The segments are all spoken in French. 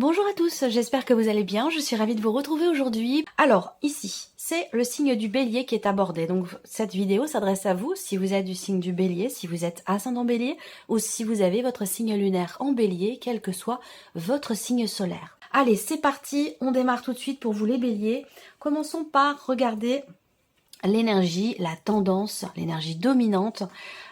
Bonjour à tous, j'espère que vous allez bien, je suis ravie de vous retrouver aujourd'hui. Alors, ici, c'est le signe du bélier qui est abordé, donc cette vidéo s'adresse à vous si vous êtes du signe du bélier, si vous êtes ascendant bélier, ou si vous avez votre signe lunaire en bélier, quel que soit votre signe solaire. Allez, c'est parti, on démarre tout de suite pour vous les béliers. Commençons par regarder l'énergie, la tendance, l'énergie dominante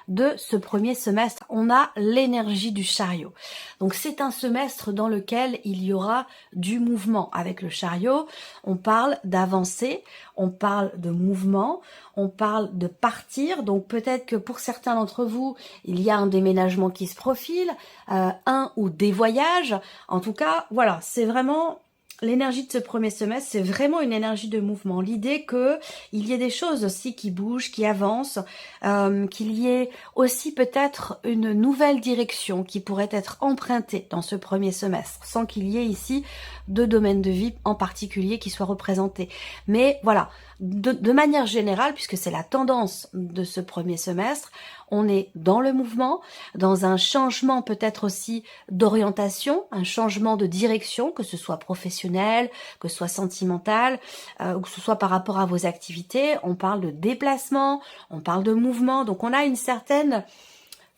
de ce premier semestre. On a l'énergie du chariot. Donc c'est un semestre dans lequel il y aura du mouvement. Avec le chariot, on parle d'avancer, on parle de mouvement, on parle de partir. Donc peut-être que pour certains d'entre vous, il y a un déménagement qui se profile, un ou des voyages. En tout cas, voilà, c'est vraiment... L'énergie de ce premier semestre, c'est vraiment une énergie de mouvement. L'idée qu'il y ait des choses aussi qui bougent, qui avancent, qu'il y ait aussi peut-être une nouvelle direction qui pourrait être empruntée dans ce premier semestre, sans qu'il y ait ici deux domaines de vie en particulier qui soient représentés. Mais voilà, de manière générale, puisque c'est la tendance de ce premier semestre, on est dans le mouvement, dans un changement peut-être aussi d'orientation, un changement de direction, que ce soit professionnel, que ce soit sentimental, ou que ce soit par rapport à vos activités. On parle de déplacement, on parle de mouvement, donc on a une certaine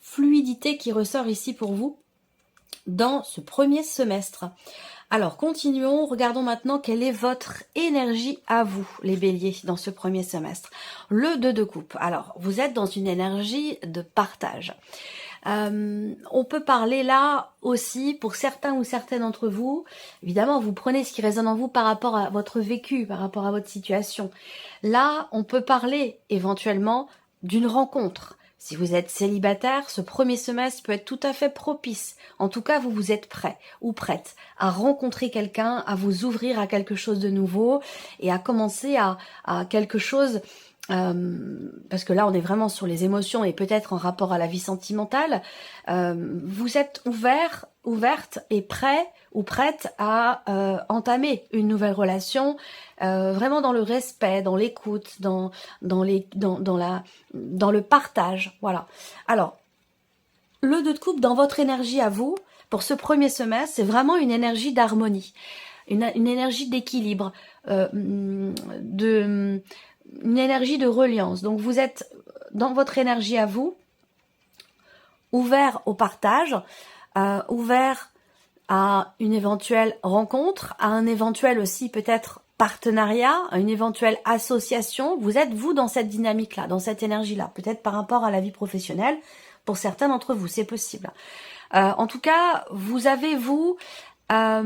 fluidité qui ressort ici pour vous dans ce premier semestre. Alors, continuons. Regardons maintenant quelle est votre énergie à vous, les béliers, dans ce premier semestre. Le 2 de coupe. Alors, vous êtes dans une énergie de partage. On peut parler là aussi, pour certains ou certaines d'entre vous, évidemment, vous prenez ce qui résonne en vous par rapport à votre vécu, par rapport à votre situation. Là, on peut parler éventuellement d'une rencontre. Si vous êtes célibataire, ce premier semestre peut être tout à fait propice. En tout cas, vous êtes prêt ou prête à rencontrer quelqu'un, à vous ouvrir à quelque chose de nouveau et à commencer à quelque chose, parce que là, on est vraiment sur les émotions et peut-être en rapport à la vie sentimentale. Vous êtes ouverte et prêt ou prête à entamer une nouvelle relation, vraiment dans le respect, dans l'écoute, dans le partage, voilà. Alors, le 2 de coupe dans votre énergie à vous, pour ce premier semestre, c'est vraiment une énergie d'harmonie, une énergie d'équilibre, une énergie de reliance. Donc vous êtes dans votre énergie à vous, ouvert au partage, ouvert à une éventuelle rencontre, à un éventuel aussi peut-être partenariat, à une éventuelle association. Vous êtes, vous, dans cette dynamique-là, dans cette énergie-là, peut-être par rapport à la vie professionnelle. Pour certains d'entre vous, c'est possible. En tout cas, vous avez, vous... alors,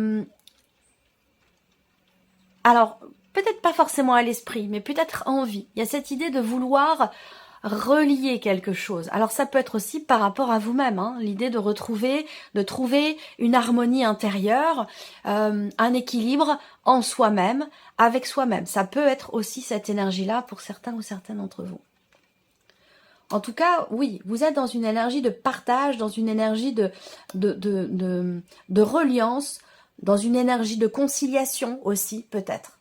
peut-être pas forcément à l'esprit, mais peut-être envie. Il y a cette idée de vouloir relier quelque chose. Alors ça peut être aussi par rapport à vous-même, hein, l'idée de trouver une harmonie intérieure, un équilibre en soi-même, avec soi-même. Ça peut être aussi cette énergie-là pour certains ou certaines d'entre vous. En tout cas, oui, vous êtes dans une énergie de partage, dans une énergie de reliance, dans une énergie de conciliation aussi, peut-être.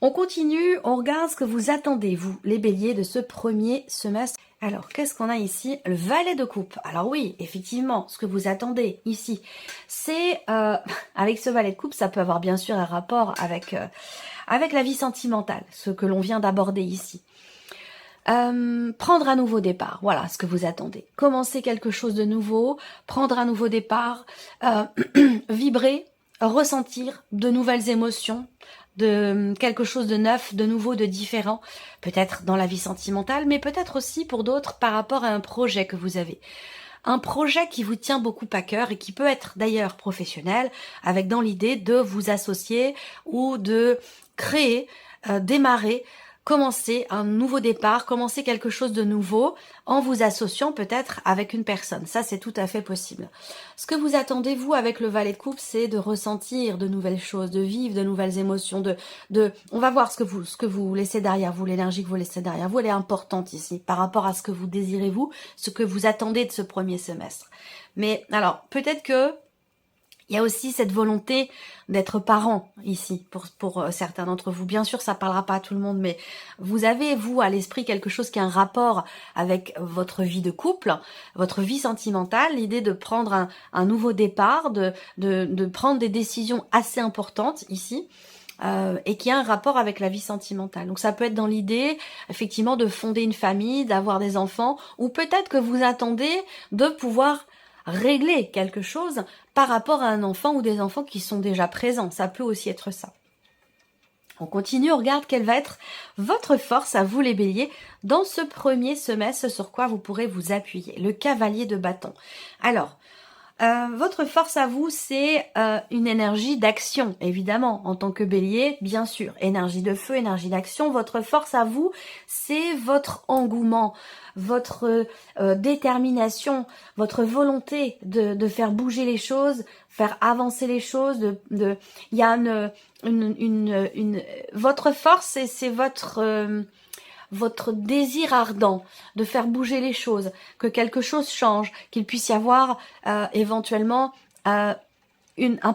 On continue, on regarde ce que vous attendez, vous, les béliers, de ce premier semestre. Alors, qu'est-ce qu'on a ici? Le valet de coupe. Alors oui, effectivement, ce que vous attendez ici, c'est... avec ce valet de coupe, ça peut avoir bien sûr un rapport avec la vie sentimentale, ce que l'on vient d'aborder ici. Prendre un nouveau départ, voilà ce que vous attendez. Commencer quelque chose de nouveau, prendre un nouveau départ, vibrer, ressentir de nouvelles émotions, de quelque chose de neuf, de nouveau, de différent, peut-être dans la vie sentimentale, mais peut-être aussi pour d'autres par rapport à un projet que vous avez. Un projet qui vous tient beaucoup à cœur et qui peut être d'ailleurs professionnel, avec dans l'idée de vous associer ou de créer, démarrer, commencer un nouveau départ, commencer quelque chose de nouveau en vous associant peut-être avec une personne. Ça, c'est tout à fait possible. Ce que vous attendez, vous, avec le valet de coupe, c'est de ressentir de nouvelles choses, de vivre de nouvelles émotions, on va voir ce que vous laissez derrière vous, l'énergie que vous laissez derrière vous, elle est importante ici, par rapport à ce que vous désirez, vous, ce que vous attendez de ce premier semestre. Mais alors, peut-être que Il y a aussi cette volonté d'être parent ici pour certains d'entre vous. Bien sûr, ça parlera pas à tout le monde, mais vous avez, vous, à l'esprit quelque chose qui a un rapport avec votre vie de couple, votre vie sentimentale, l'idée de prendre un nouveau départ, de prendre des décisions assez importantes ici. Et qui a un rapport avec la vie sentimentale. Donc ça peut être dans l'idée, effectivement, de fonder une famille, d'avoir des enfants, ou peut-être que vous attendez de pouvoir régler quelque chose par rapport à un enfant ou des enfants qui sont déjà présents. Ça peut aussi être ça. On continue, on regarde quelle va être votre force à vous les béliers dans ce premier semestre, sur quoi vous pourrez vous appuyer. Le cavalier de bâton. Alors, votre force à vous, c'est une énergie d'action, évidemment, en tant que bélier, bien sûr. Énergie de feu, énergie d'action. Votre force à vous, c'est votre engouement, votre détermination, votre volonté de faire bouger les choses, faire avancer les choses. Il y a votre force, c'est votre désir ardent de faire bouger les choses, que quelque chose change, qu'il puisse y avoir éventuellement un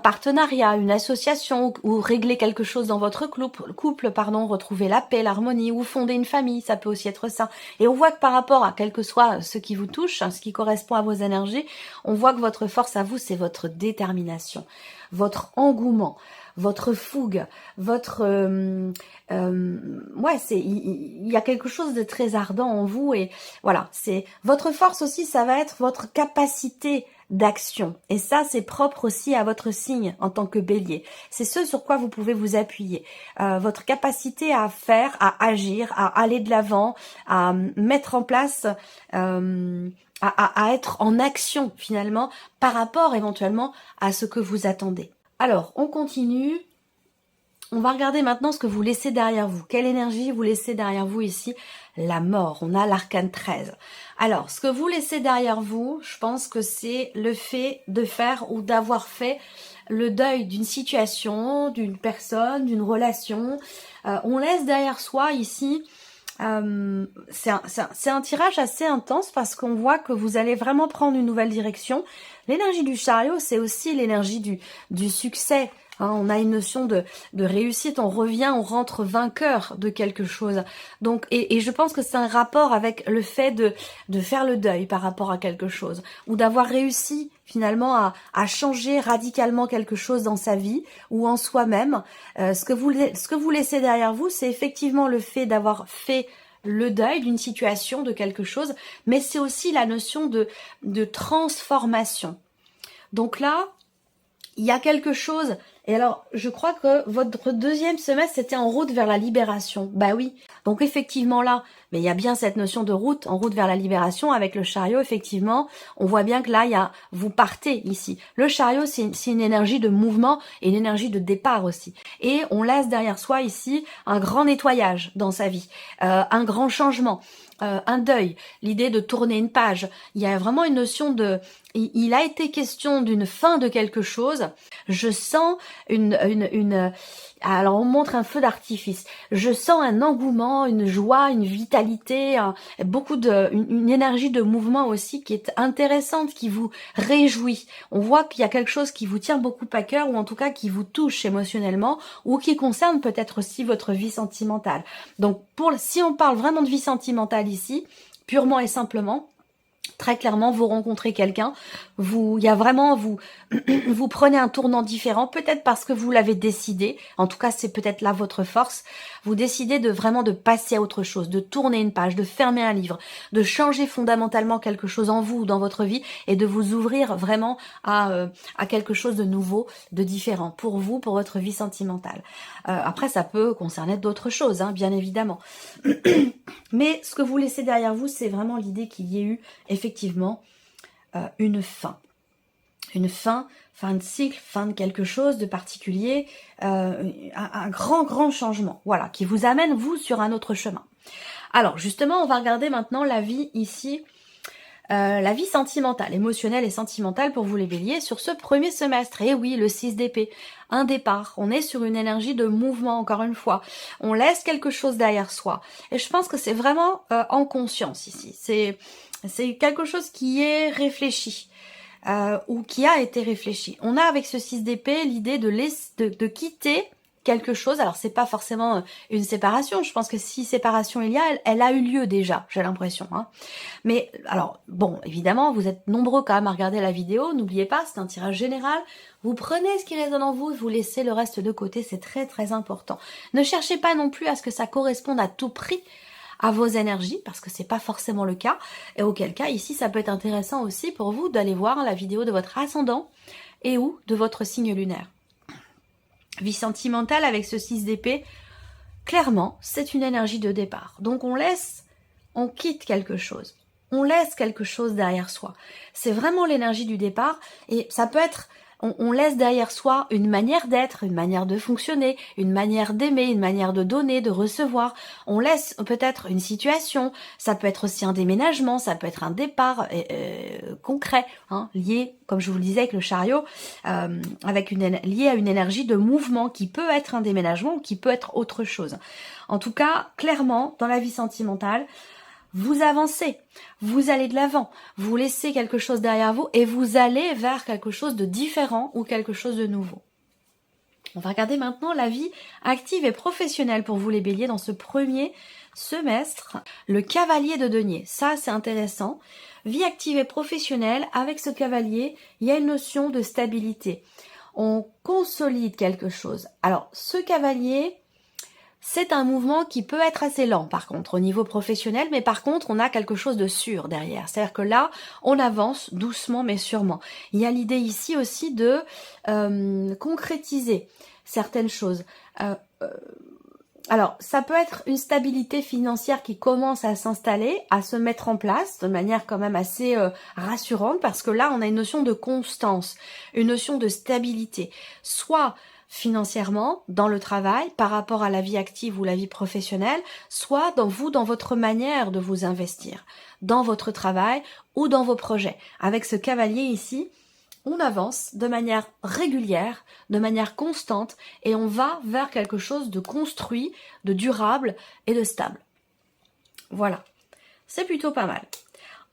partenariat, une association, ou régler quelque chose dans votre couple, retrouver la paix, l'harmonie, ou fonder une famille, ça peut aussi être ça. Et on voit que par rapport à quel que soit ce qui vous touche, ce qui correspond à vos énergies, on voit que votre force à vous, c'est votre détermination, votre engouement, votre fougue, votre il y a quelque chose de très ardent en vous, et voilà, c'est votre force aussi, ça va être votre capacité d'action, et ça c'est propre aussi à votre signe en tant que bélier. C'est ce sur quoi vous pouvez vous appuyer, votre capacité à faire, à agir, à aller de l'avant, à mettre en place à être en action finalement par rapport éventuellement à ce que vous attendez. Alors, on continue. On va regarder maintenant ce que vous laissez derrière vous. Quelle énergie vous laissez derrière vous ici? La mort. On a l'arcane 13. Alors, ce que vous laissez derrière vous, je pense que c'est le fait de faire ou d'avoir fait le deuil d'une situation, d'une personne, d'une relation. On laisse derrière soi ici... c'est un tirage assez intense parce qu'on voit que vous allez vraiment prendre une nouvelle direction. L'énergie du chariot, c'est aussi l'énergie du succès. Hein, on a une notion de réussite, on revient, on rentre vainqueur de quelque chose. Donc, et je pense que c'est un rapport avec le fait de faire le deuil par rapport à quelque chose, ou d'avoir réussi finalement à changer radicalement quelque chose dans sa vie ou en soi-même. Ce que vous laissez derrière vous, c'est effectivement le fait d'avoir fait le deuil d'une situation, de quelque chose, mais c'est aussi la notion de transformation. Donc là, il y a quelque chose. Et alors, je crois que votre deuxième semestre, c'était en route vers la libération. Bah oui. Donc effectivement là, mais il y a bien cette notion de route, en route vers la libération avec le chariot, effectivement. On voit bien que là, vous partez ici. Le chariot, c'est une énergie de mouvement et une énergie de départ aussi. Et on laisse derrière soi ici un grand nettoyage dans sa vie, un grand changement. Un deuil, l'idée de tourner une page. Il y a vraiment une notion il a été question d'une fin de quelque chose. Je sens alors on montre un feu d'artifice. Je sens un engouement, une joie, une vitalité, une énergie de mouvement aussi qui est intéressante, qui vous réjouit. On voit qu'il y a quelque chose qui vous tient beaucoup à cœur, ou en tout cas qui vous touche émotionnellement, ou qui concerne peut-être aussi votre vie sentimentale. Donc si on parle vraiment de vie sentimentale ici, purement et simplement, très clairement, vous rencontrez quelqu'un, vous prenez un tournant différent, peut-être parce que vous l'avez décidé, en tout cas c'est peut-être là votre force, vous décidez de passer à autre chose, de tourner une page, de fermer un livre, de changer fondamentalement quelque chose en vous ou dans votre vie, et de vous ouvrir vraiment à quelque chose de nouveau, de différent, pour vous, pour votre vie sentimentale. Après ça peut concerner d'autres choses, hein, bien évidemment. Mais ce que vous laissez derrière vous, c'est vraiment l'idée qu'il y ait eu effectivement une fin. Une fin de cycle, fin de quelque chose de particulier, un grand changement, voilà, qui vous amène, vous, sur un autre chemin. Alors, justement, on va regarder maintenant la vie ici, la vie sentimentale, émotionnelle et sentimentale pour vous les béliers sur ce premier semestre. Et oui, le 6 d'épée, un départ, on est sur une énergie de mouvement, encore une fois. On laisse quelque chose derrière soi. Et je pense que c'est vraiment en conscience ici. C'est quelque chose qui est réfléchi. ou qui a été réfléchi. On a avec ce 6 d'épée l'idée de quitter quelque chose. Alors c'est pas forcément une séparation, je pense que si séparation il y a, elle a eu lieu déjà, j'ai l'impression. Hein. Mais alors bon, évidemment, vous êtes nombreux quand même à regarder la vidéo, n'oubliez pas, c'est un tirage général. Vous prenez ce qui résonne en vous, vous laissez le reste de côté, c'est très très important. Ne cherchez pas non plus à ce que ça corresponde à tout prix à vos énergies, parce que c'est pas forcément le cas, et auquel cas ici ça peut être intéressant aussi pour vous d'aller voir la vidéo de votre ascendant et ou de votre signe lunaire. Vie sentimentale avec ce 6 d'épée, clairement c'est une énergie de départ, donc on quitte quelque chose, on laisse quelque chose derrière soi, c'est vraiment l'énergie du départ, et ça peut être on laisse derrière soi une manière d'être, une manière de fonctionner, une manière d'aimer, une manière de donner, de recevoir. On laisse peut-être une situation, ça peut être aussi un déménagement, ça peut être un départ concret, hein, lié, comme je vous le disais avec le chariot, lié à une énergie de mouvement qui peut être un déménagement ou qui peut être autre chose. En tout cas, clairement, dans la vie sentimentale, vous avancez, vous allez de l'avant, vous laissez quelque chose derrière vous et vous allez vers quelque chose de différent ou quelque chose de nouveau. On va regarder maintenant la vie active et professionnelle pour vous les béliers dans ce premier semestre. Le cavalier de denier, ça c'est intéressant. Vie active et professionnelle, avec ce cavalier, il y a une notion de stabilité. On consolide quelque chose. Alors ce cavalier... c'est un mouvement qui peut être assez lent par contre au niveau professionnel, mais par contre on a quelque chose de sûr derrière. C'est-à-dire que là, on avance doucement mais sûrement. Il y a l'idée ici aussi de concrétiser certaines choses. Alors, ça peut être une stabilité financière qui commence à s'installer, à se mettre en place de manière quand même assez rassurante, parce que là, on a une notion de constance, une notion de stabilité. Soit financièrement, dans le travail, par rapport à la vie active ou la vie professionnelle, soit dans votre manière de vous investir, dans votre travail ou dans vos projets. Avec ce cavalier ici, on avance de manière régulière, de manière constante, et on va vers quelque chose de construit, de durable et de stable. Voilà, c'est plutôt pas mal.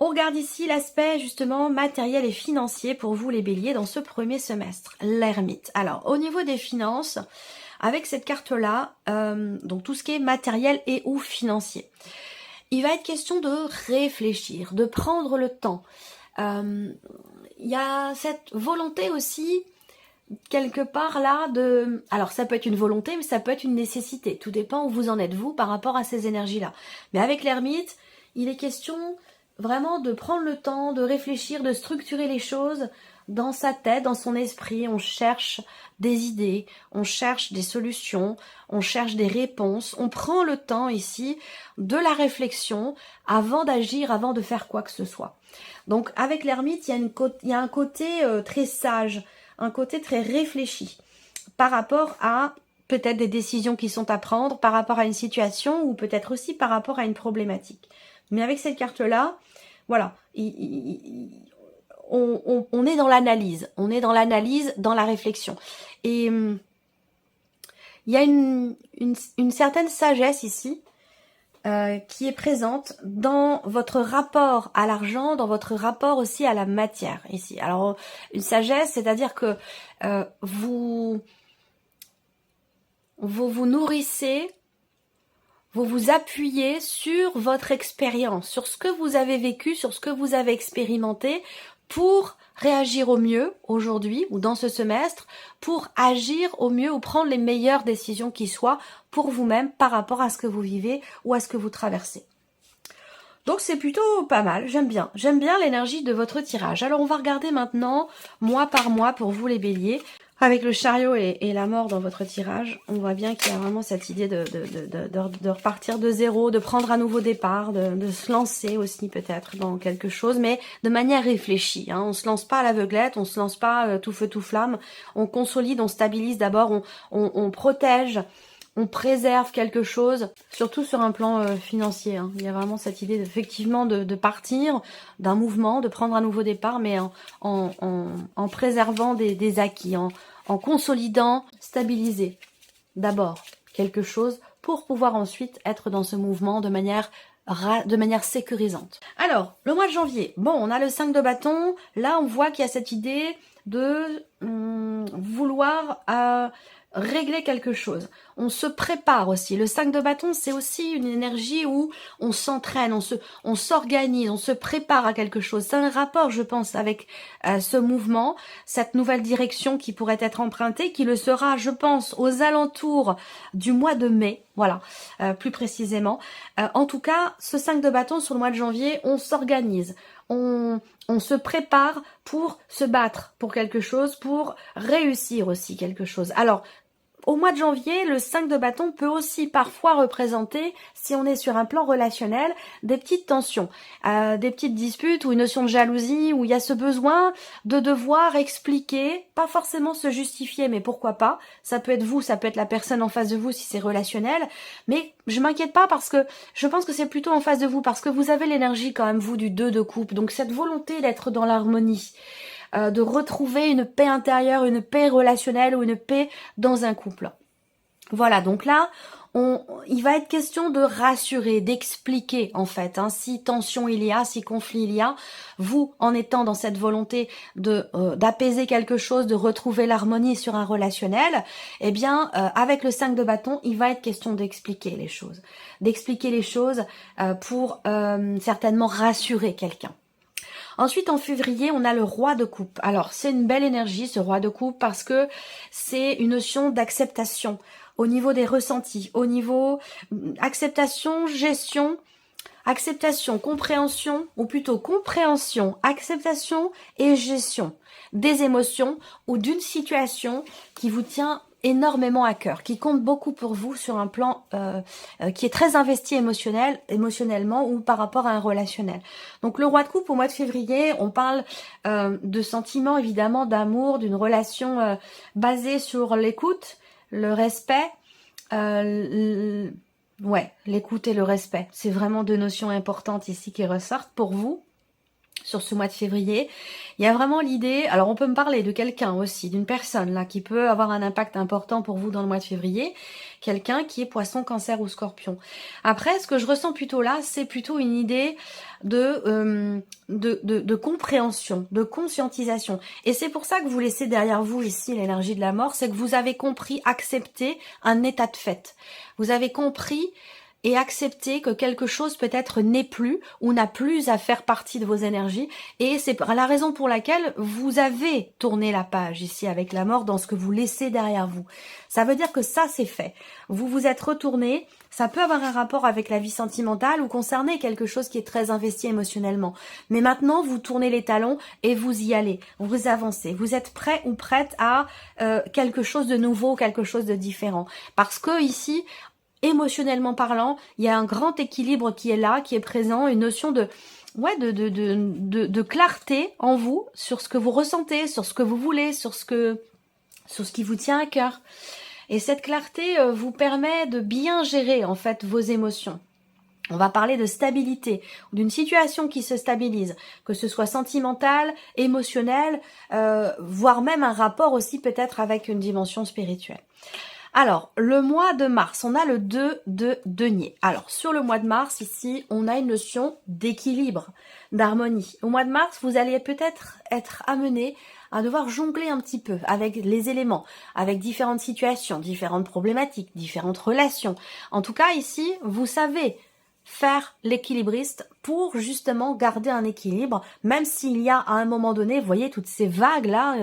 On regarde ici l'aspect justement matériel et financier pour vous les béliers dans ce premier semestre, l'ermite. Alors au niveau des finances, avec cette carte-là, donc tout ce qui est matériel et ou financier, il va être question de réfléchir, de prendre le temps. Il y a cette volonté aussi quelque part là de... Alors ça peut être une volonté, mais ça peut être une nécessité. Tout dépend où vous en êtes vous par rapport à ces énergies-là. Mais avec l'ermite, il est question... vraiment de prendre le temps, de réfléchir, de structurer les choses dans sa tête, dans son esprit. On cherche des idées, on cherche des solutions, on cherche des réponses. On prend le temps ici de la réflexion avant d'agir, avant de faire quoi que ce soit. Donc avec l'ermite, il y a un côté très sage, un côté très réfléchi par rapport à peut-être des décisions qui sont à prendre, par rapport à une situation ou peut-être aussi par rapport à une problématique. Mais avec cette carte-là, voilà, on est dans l'analyse, dans la réflexion. Et il y a une certaine sagesse ici qui est présente dans votre rapport à l'argent, dans votre rapport aussi à la matière ici. Alors, une sagesse, c'est-à-dire que vous vous nourrissez, vous vous appuyez sur votre expérience, sur ce que vous avez vécu, sur ce que vous avez expérimenté pour réagir au mieux aujourd'hui ou dans ce semestre, pour agir au mieux ou prendre les meilleures décisions qui soient pour vous-même par rapport à ce que vous vivez ou à ce que vous traversez. Donc c'est plutôt pas mal, j'aime bien l'énergie de votre tirage. Alors on va regarder maintenant mois par mois pour vous les béliers. Avec le chariot et la mort dans votre tirage, on voit bien qu'il y a vraiment cette idée de repartir de zéro, de prendre un nouveau départ, de se lancer aussi peut-être dans quelque chose, mais de manière réfléchie. Hein. On se lance pas à l'aveuglette, on se lance pas tout feu tout flamme, on consolide, on stabilise d'abord, on protège, on préserve quelque chose, surtout sur un plan financier. Hein. Il y a vraiment cette idée effectivement de partir d'un mouvement, de prendre un nouveau départ, mais en préservant des acquis, en consolidant, stabiliser d'abord quelque chose pour pouvoir ensuite être dans ce mouvement de manière de manière sécurisante. Alors, le mois de janvier, bon, on a le 5 de bâton, là on voit qu'il y a cette idée de vouloir régler quelque chose. On se prépare aussi. Le 5 de bâton, c'est aussi une énergie où on s'entraîne, on s'organise, on se prépare à quelque chose. C'est un rapport, je pense, avec ce mouvement, cette nouvelle direction qui pourrait être empruntée, qui le sera, je pense, aux alentours du mois de mai, voilà, plus précisément. En tout cas, ce 5 de bâton sur le mois de janvier, on s'organise. On se prépare pour se battre pour quelque chose, pour réussir aussi quelque chose. Alors, au mois de janvier, le 5 de bâton peut aussi parfois représenter, si on est sur un plan relationnel, des petites tensions, des petites disputes ou une notion de jalousie où il y a ce besoin de devoir expliquer, pas forcément se justifier, mais pourquoi pas. Ça peut être vous, ça peut être la personne en face de vous si c'est relationnel, mais je m'inquiète pas parce que je pense que c'est plutôt en face de vous, parce que vous avez l'énergie quand même, vous, du 2 de coupe, donc cette volonté d'être dans l'harmonie. De retrouver une paix intérieure, une paix relationnelle ou une paix dans un couple. Voilà, donc là, il va être question de rassurer, d'expliquer en fait, hein, si tension il y a, si conflit il y a, vous en étant dans cette volonté d'apaiser quelque chose, de retrouver l'harmonie sur un relationnel, eh bien avec le 5 de bâton, il va être question d'expliquer les choses, pour certainement rassurer quelqu'un. Ensuite, en février, on a le roi de coupe. Alors, c'est une belle énergie, ce roi de coupe, parce que c'est une notion d'acceptation au niveau des ressentis, au niveau acceptation, gestion, acceptation, compréhension, ou plutôt compréhension, acceptation et gestion des émotions ou d'une situation qui vous tient énormément à cœur, qui compte beaucoup pour vous sur un plan qui est très investi émotionnellement ou par rapport à un relationnel. Donc le roi de coupe au mois de février, on parle de sentiments évidemment, d'amour, d'une relation basée sur l'écoute, le respect, l'écoute et le respect. C'est vraiment deux notions importantes ici qui ressortent pour vous. Sur ce mois de février, il y a vraiment l'idée, alors on peut me parler de quelqu'un aussi, d'une personne là qui peut avoir un impact important pour vous dans le mois de février, quelqu'un qui est poisson, cancer ou scorpion. Après, ce que je ressens plutôt là, c'est plutôt une idée de compréhension, de conscientisation. Et c'est pour ça que vous laissez derrière vous ici l'énergie de la mort, c'est que vous avez compris, accepté un état de fait. Vous avez compris et accepter que quelque chose peut-être n'est plus ou n'a plus à faire partie de vos énergies. Et c'est la raison pour laquelle vous avez tourné la page ici avec la mort dans ce que vous laissez derrière vous. Ça veut dire que ça, c'est fait. Vous vous êtes retourné. Ça peut avoir un rapport avec la vie sentimentale ou concerner quelque chose qui est très investi émotionnellement. Mais maintenant, vous tournez les talons et vous y allez. Vous avancez. Vous êtes prêt ou prête à quelque chose de nouveau, quelque chose de différent. Parce que ici, émotionnellement parlant, il y a un grand équilibre qui est là, qui est présent, une notion de clarté en vous sur ce que vous ressentez, sur ce que vous voulez, sur ce qui vous tient à cœur. Et cette clarté vous permet de bien gérer en fait vos émotions. On va parler de stabilité, d'une situation qui se stabilise, que ce soit sentimentale, émotionnelle, voire même un rapport aussi peut-être avec une dimension spirituelle. Alors, le mois de mars, on a le 2 de denier. Alors, sur le mois de mars, ici, on a une notion d'équilibre, d'harmonie. Au mois de mars, vous allez peut-être être amené à devoir jongler un petit peu avec les éléments, avec différentes situations, différentes problématiques, différentes relations. En tout cas, ici, vous savez faire l'équilibriste pour justement garder un équilibre, même s'il y a à un moment donné, vous voyez toutes ces vagues là,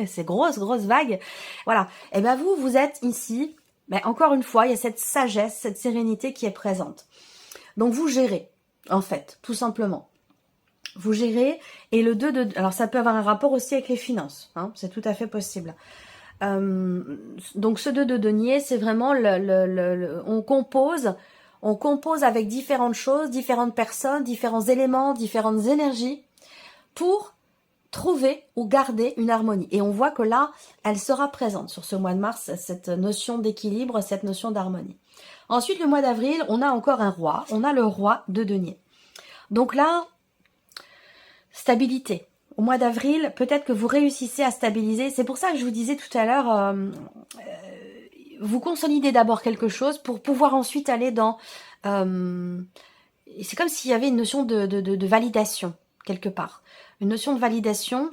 ces grosses vagues, voilà. Et bien vous êtes ici, mais encore une fois, il y a cette sagesse, cette sérénité qui est présente. Donc vous gérez, en fait, tout simplement. Vous gérez, et le 2 de... Alors ça peut avoir un rapport aussi avec les finances, hein, c'est tout à fait possible. Donc ce 2 de denier, c'est vraiment on compose avec différentes choses, différentes personnes, différents éléments, différentes énergies pour trouver ou garder une harmonie. Et on voit que là, elle sera présente sur ce mois de mars, cette notion d'équilibre, cette notion d'harmonie. Ensuite, le mois d'avril, on a encore un roi, on a le roi de denier. Donc là, stabilité. Au mois d'avril, peut-être que vous réussissez à stabiliser. C'est pour ça que je vous disais tout à l'heure, vous consolidez d'abord quelque chose pour pouvoir ensuite aller dans c'est comme s'il y avait une notion de validation, quelque part. Une notion de validation.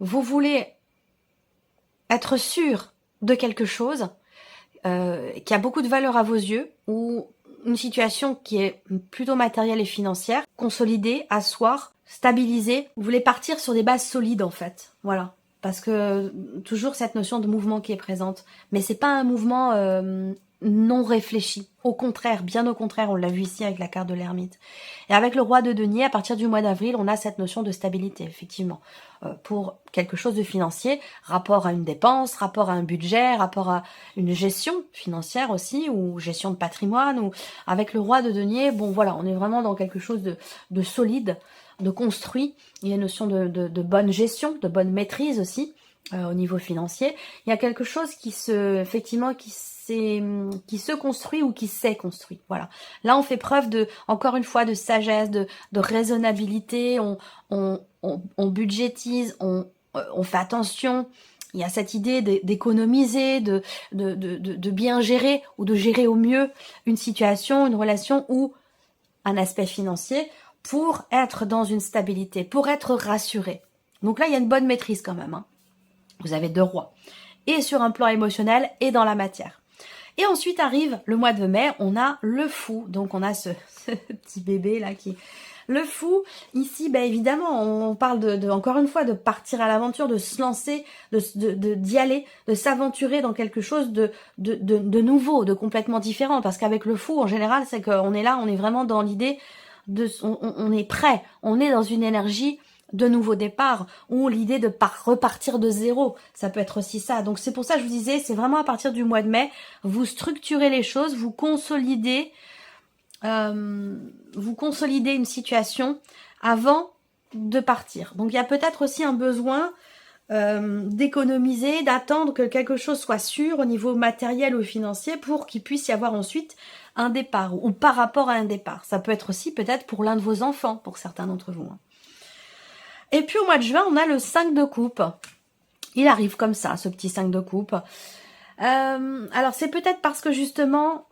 Vous voulez être sûr de quelque chose qui a beaucoup de valeur à vos yeux, ou une situation qui est plutôt matérielle et financière, consolider, asseoir, stabiliser. Vous voulez partir sur des bases solides en fait, voilà. Parce que toujours cette notion de mouvement qui est présente, mais c'est pas un mouvement non réfléchi. Au contraire, bien au contraire, on l'a vu ici avec la carte de l'ermite. Et avec le roi de denier, à partir du mois d'avril, on a cette notion de stabilité, effectivement, pour quelque chose de financier, rapport à une dépense, rapport à un budget, rapport à une gestion financière aussi, ou gestion de patrimoine, ou avec le roi de denier, bon voilà, on est vraiment dans quelque chose de solide, de construit. Il y a une notion de bonne gestion, de bonne maîtrise aussi, au niveau financier. Il y a quelque chose qui se construit ou qui s'est construit. Voilà. Là, on fait preuve encore une fois, de sagesse, de raisonnabilité. On budgétise, on fait attention. Il y a cette idée d'économiser, de bien gérer ou de gérer au mieux une situation, une relation ou un aspect financier pour être dans une stabilité, pour être rassuré. Donc là, il y a une bonne maîtrise quand même. Hein. Vous avez 2 rois. Et sur un plan émotionnel et dans la matière. Et ensuite arrive le mois de mai, on a le fou. Donc on a ce petit bébé là qui... Le fou, ici, ben évidemment, on parle encore une fois, de partir à l'aventure, de se lancer, d'y aller, de s'aventurer dans quelque chose de nouveau, de complètement différent. Parce qu'avec le fou, en général, c'est qu'on est là, on est vraiment dans l'idée on est prêt, on est dans une énergie de nouveau départ, ou l'idée de repartir de zéro, ça peut être aussi ça. Donc c'est pour ça que je vous disais, c'est vraiment à partir du mois de mai, vous structurez les choses, vous consolidez une situation avant de partir. Donc il y a peut-être aussi un besoin d'économiser, d'attendre que quelque chose soit sûr au niveau matériel ou financier pour qu'il puisse y avoir ensuite un départ, ou par rapport à un départ. Ça peut être aussi peut-être pour l'un de vos enfants, pour certains d'entre vous. Et puis au mois de juin, on a le 5 de coupe. Il arrive comme ça, ce petit 5 de coupe. Alors c'est peut-être parce que justement,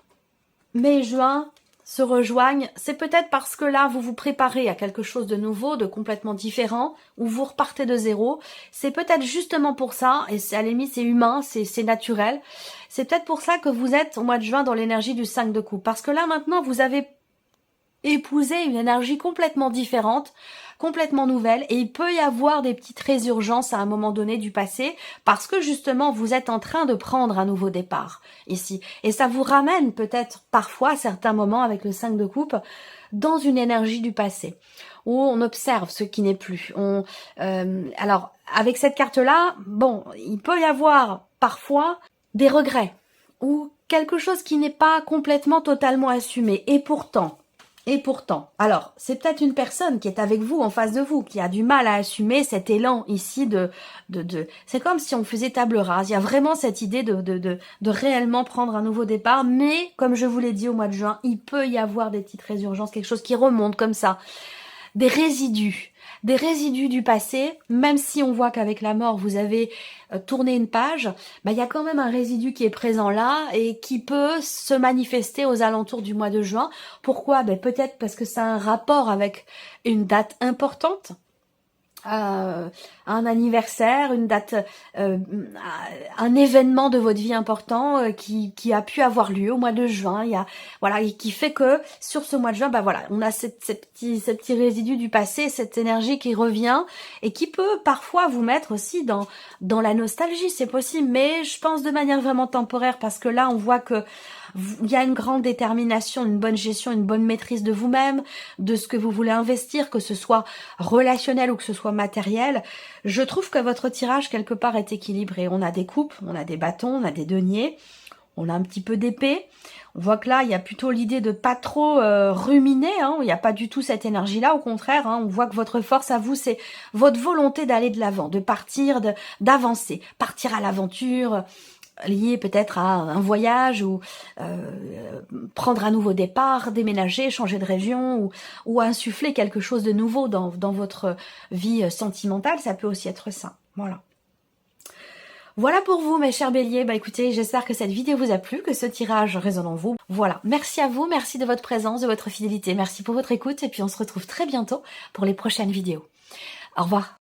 mai et juin se rejoignent. C'est peut-être parce que là, vous vous préparez à quelque chose de nouveau, de complètement différent, ou vous repartez de zéro. C'est peut-être justement pour ça, et à la limite c'est humain, c'est naturel. C'est peut-être pour ça que vous êtes au mois de juin dans l'énergie du 5 de coupe. Parce que là maintenant, vous avez épousé une énergie complètement différente, complètement nouvelle, et il peut y avoir des petites résurgences à un moment donné du passé, parce que justement vous êtes en train de prendre un nouveau départ ici, et ça vous ramène peut-être parfois à certains moments avec le 5 de coupe dans une énergie du passé, où on observe ce qui n'est plus. Alors avec cette carte là, bon, il peut y avoir parfois des regrets, ou quelque chose qui n'est pas complètement totalement assumé, et pourtant, alors, c'est peut-être une personne qui est avec vous, en face de vous, qui a du mal à assumer cet élan ici c'est comme si on faisait table rase. Il y a vraiment cette idée de réellement prendre un nouveau départ, mais, comme je vous l'ai dit au mois de juin, il peut y avoir des petites résurgences, quelque chose qui remonte comme ça. Des résidus du passé, même si on voit qu'avec la mort, vous avez tourné une page, il y a quand même un résidu qui est présent là et qui peut se manifester aux alentours du mois de juin. Pourquoi? Peut-être parce que ça a un rapport avec une date importante, un anniversaire, une date, un événement de votre vie important qui a pu avoir lieu au mois de juin. Et qui fait que sur ce mois de juin, voilà, on a ce petit résidu du passé, cette énergie qui revient et qui peut parfois vous mettre aussi dans la nostalgie, c'est possible, mais je pense de manière vraiment temporaire, parce que là on voit que il y a une grande détermination, une bonne gestion, une bonne maîtrise de vous-même, de ce que vous voulez investir, que ce soit relationnel ou que ce soit matériel. Je trouve que votre tirage, quelque part, est équilibré. On a des coupes, on a des bâtons, on a des deniers, on a un petit peu d'épée. On voit que là, il y a plutôt l'idée de pas trop ruminer. Il n'y a pas du tout cette énergie-là. Au contraire, on voit que votre force à vous, c'est votre volonté d'aller de l'avant, de partir, d'avancer, partir à l'aventure, lié peut-être à un voyage, ou prendre un nouveau départ, déménager, changer de région, ou insuffler quelque chose de nouveau dans votre vie sentimentale. Ça peut aussi être ça. Voilà. Voilà pour vous mes chers béliers, bah écoutez, j'espère que cette vidéo vous a plu, que ce tirage résonne en vous. Voilà, merci à vous, merci de votre présence, de votre fidélité, merci pour votre écoute et puis on se retrouve très bientôt pour les prochaines vidéos. Au revoir.